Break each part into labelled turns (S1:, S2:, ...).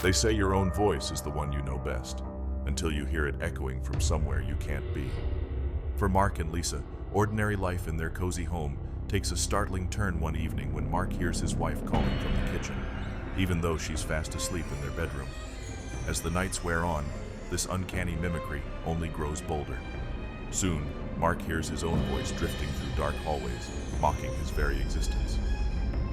S1: They say your own voice is the one you know best, until you hear it echoing from somewhere you can't be. For Mark and Lisa, ordinary life in their cozy home takes a startling turn one evening when Mark hears his wife calling from the kitchen, even though she's fast asleep in their bedroom. As the nights wear on, this uncanny mimicry only grows bolder. Soon, Mark hears his own voice drifting through dark hallways, mocking his very existence.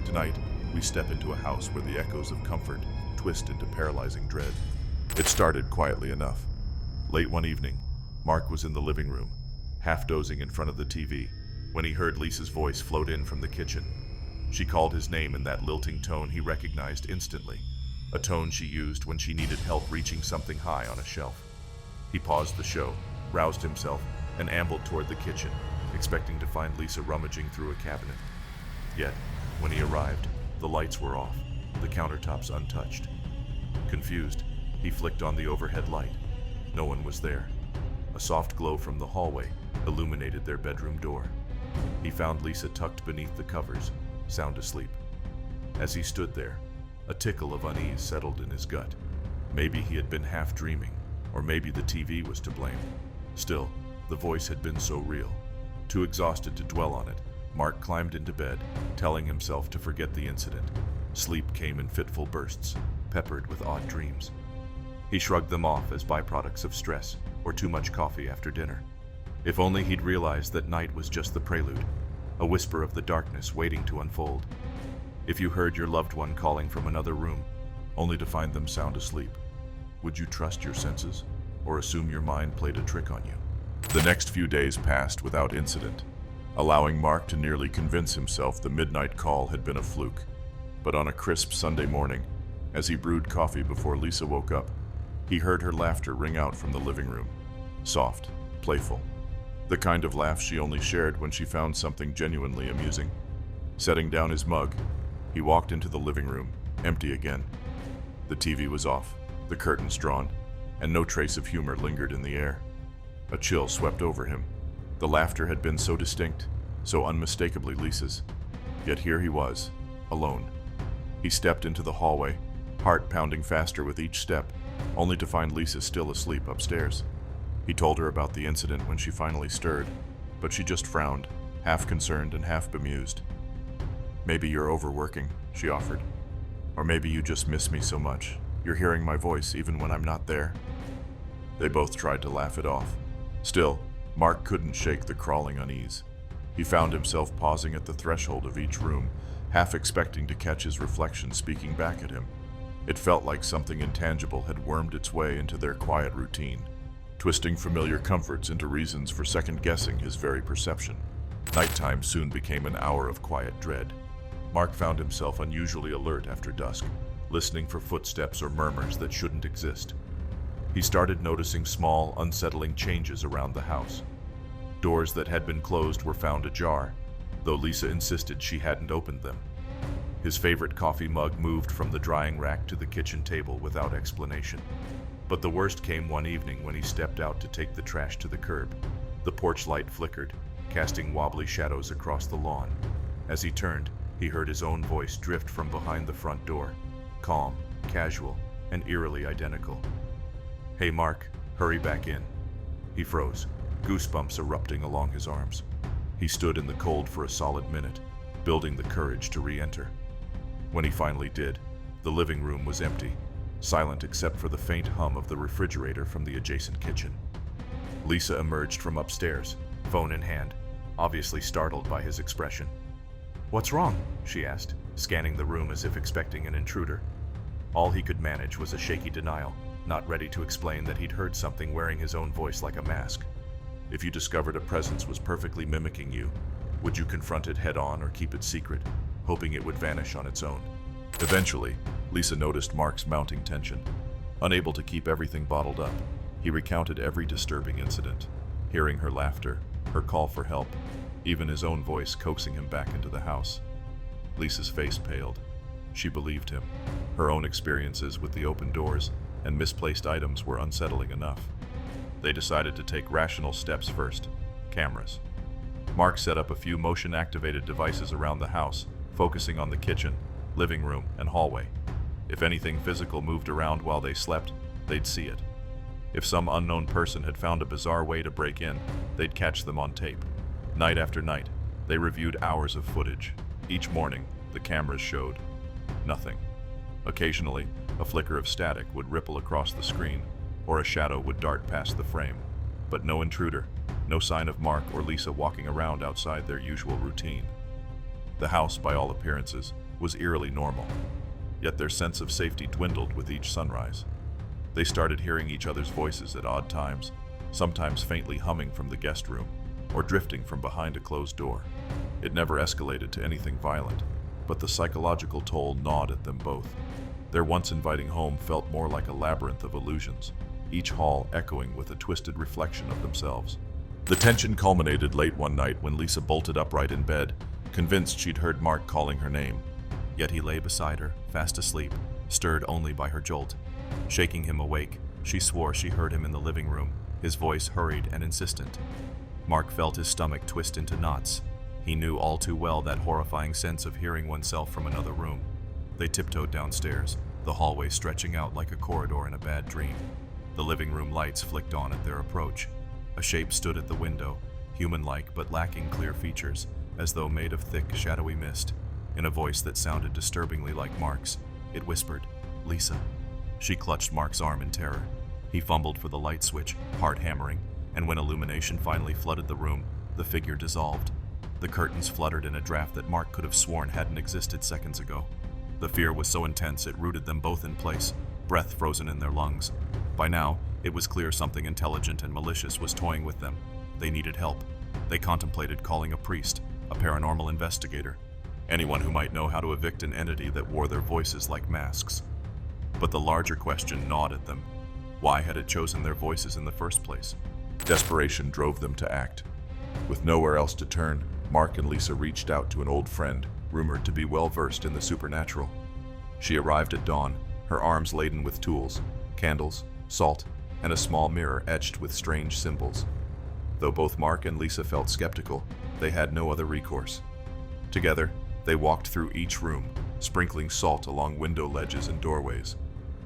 S1: Tonight, we step into a house where the echoes of comfort twist into paralyzing dread. It started quietly enough. Late one evening, Mark was in the living room, half dozing in front of the TV, when he heard Lisa's voice float in from the kitchen. She called his name in that lilting tone he recognized instantly, a tone she used when she needed help reaching something high on a shelf. He paused the show, roused himself, and ambled toward the kitchen, expecting to find Lisa rummaging through a cabinet. Yet, when he arrived, the lights were off, the countertops untouched. Confused, he flicked on the overhead light. No one was there. A soft glow from the hallway illuminated their bedroom door. He found Lisa tucked beneath the covers, sound asleep. As he stood there, a tickle of unease settled in his gut. Maybe he had been half dreaming, or maybe the TV was to blame. Still, the voice had been so real. Too exhausted to dwell on it, Mark climbed into bed, telling himself to forget the incident. Sleep came in fitful bursts, peppered with odd dreams. He shrugged them off as byproducts of stress or too much coffee after dinner. If only he'd realized that night was just the prelude, a whisper of the darkness waiting to unfold. If you heard your loved one calling from another room, only to find them sound asleep, would you trust your senses or assume your mind played a trick on you? The next few days passed without incident, allowing Mark to nearly convince himself the midnight call had been a fluke. But on a crisp Sunday morning, as he brewed coffee before Lisa woke up, he heard her laughter ring out from the living room. Soft, playful. The kind of laugh she only shared when she found something genuinely amusing. Setting down his mug, he walked into the living room, empty again. The TV was off, the curtains drawn, and no trace of humor lingered in the air. A chill swept over him. The laughter had been so distinct, so unmistakably Lisa's. Yet here he was, alone. He stepped into the hallway, heart pounding faster with each step, only to find Lisa still asleep upstairs. He told her about the incident when she finally stirred, but she just frowned, half concerned and half bemused. "Maybe you're overworking," she offered. "Or maybe you just miss me so much. You're hearing my voice even when I'm not there." They both tried to laugh it off. Still, Mark couldn't shake the crawling unease. He found himself pausing at the threshold of each room, half expecting to catch his reflection speaking back at him. It felt like something intangible had wormed its way into their quiet routine, twisting familiar comforts into reasons for second-guessing his very perception. Nighttime soon became an hour of quiet dread. Mark found himself unusually alert after dusk, listening for footsteps or murmurs that shouldn't exist. He started noticing small, unsettling changes around the house. Doors that had been closed were found ajar, though Lisa insisted she hadn't opened them. His favorite coffee mug moved from the drying rack to the kitchen table without explanation. But the worst came one evening when he stepped out to take the trash to the curb. The porch light flickered, casting wobbly shadows across the lawn. As he turned, he heard his own voice drift from behind the front door, calm, casual, and eerily identical. "Hey Mark, hurry back in." He froze, goosebumps erupting along his arms. He stood in the cold for a solid minute, building the courage to re-enter. When he finally did, the living room was empty, silent except for the faint hum of the refrigerator from the adjacent kitchen. Lisa emerged from upstairs, phone in hand, obviously startled by his expression. "What's wrong?" she asked, scanning the room as if expecting an intruder. All he could manage was a shaky denial, not ready to explain that he'd heard something wearing his own voice like a mask. If you discovered a presence was perfectly mimicking you, would you confront it head-on or keep it secret, hoping it would vanish on its own? Eventually, Lisa noticed Mark's mounting tension. Unable to keep everything bottled up, he recounted every disturbing incident, hearing her laughter, her call for help, even his own voice coaxing him back into the house. Lisa's face paled. She believed him. Her own experiences with the open doors and misplaced items were unsettling enough. They decided to take rational steps first: cameras. Mark set up a few motion-activated devices around the house, focusing on the kitchen, living room, and hallway. If anything physical moved around while they slept, they'd see it. If some unknown person had found a bizarre way to break in, they'd catch them on tape. Night after night, they reviewed hours of footage. Each morning, the cameras showed nothing. Occasionally, a flicker of static would ripple across the screen, or a shadow would dart past the frame. But no intruder, no sign of Mark or Lisa walking around outside their usual routine. The house, by all appearances, was eerily normal. Yet their sense of safety dwindled with each sunrise. They started hearing each other's voices at odd times, sometimes faintly humming from the guest room, or drifting from behind a closed door. It never escalated to anything violent, but the psychological toll gnawed at them both. Their once inviting home felt more like a labyrinth of illusions, each hall echoing with a twisted reflection of themselves. The tension culminated late one night when Lisa bolted upright in bed, convinced she'd heard Mark calling her name. Yet he lay beside her, fast asleep, stirred only by her jolt. Shaking him awake, she swore she heard him in the living room, his voice hurried and insistent. Mark felt his stomach twist into knots. He knew all too well that horrifying sense of hearing oneself from another room. They tiptoed downstairs, the hallway stretching out like a corridor in a bad dream. The living room lights flicked on at their approach. A shape stood at the window, human-like but lacking clear features, as though made of thick, shadowy mist. In a voice that sounded disturbingly like Mark's, it whispered, "Lisa." She clutched Mark's arm in terror. He fumbled for the light switch, heart hammering, and when illumination finally flooded the room, the figure dissolved. The curtains fluttered in a draft that Mark could have sworn hadn't existed seconds ago. The fear was so intense it rooted them both in place, breath frozen in their lungs. By now, it was clear something intelligent and malicious was toying with them. They needed help. They contemplated calling a priest, a paranormal investigator, anyone who might know how to evict an entity that wore their voices like masks. But the larger question gnawed at them. Why had it chosen their voices in the first place? Desperation drove them to act. With nowhere else to turn, Mark and Lisa reached out to an old friend, rumored to be well-versed in the supernatural. She arrived at dawn, her arms laden with tools, candles, salt, and a small mirror etched with strange symbols. Though both Mark and Lisa felt skeptical, they had no other recourse. Together, they walked through each room, sprinkling salt along window ledges and doorways.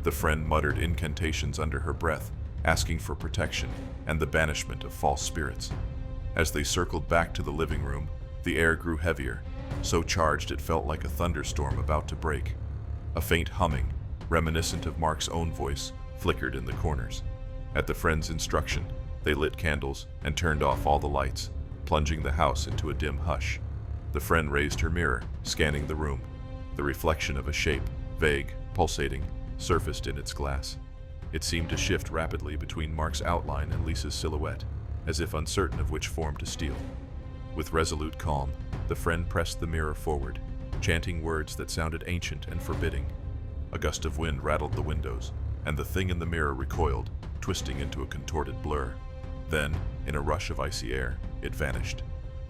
S1: The friend muttered incantations under her breath, asking for protection and the banishment of false spirits. As they circled back to the living room, the air grew heavier, so charged it felt like a thunderstorm about to break. A faint humming, reminiscent of Mark's own voice, flickered in the corners. At the friend's instruction, they lit candles and turned off all the lights, plunging the house into a dim hush. The friend raised her mirror, scanning the room. The reflection of a shape, vague, pulsating, surfaced in its glass. It seemed to shift rapidly between Mark's outline and Lisa's silhouette, as if uncertain of which form to steal. With resolute calm, the friend pressed the mirror forward, chanting words that sounded ancient and forbidding. A gust of wind rattled the windows, and the thing in the mirror recoiled, twisting into a contorted blur. Then, in a rush of icy air, it vanished.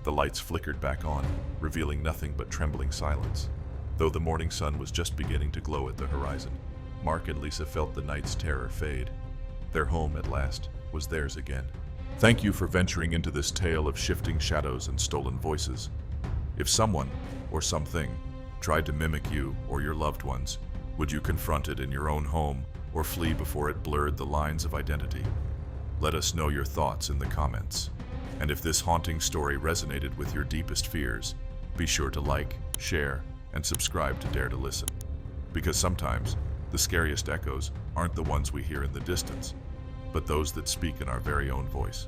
S1: The lights flickered back on, revealing nothing but trembling silence. Though the morning sun was just beginning to glow at the horizon, Mark and Lisa felt the night's terror fade. Their home, at last, was theirs again. Thank you for venturing into this tale of shifting shadows and stolen voices. If someone, or something, tried to mimic you or your loved ones, would you confront it in your own home or flee before it blurred the lines of identity? Let us know your thoughts in the comments. And if this haunting story resonated with your deepest fears, be sure to like, share, and subscribe to Dare to Listen. Because sometimes, the scariest echoes aren't the ones we hear in the distance, but those that speak in our very own voice.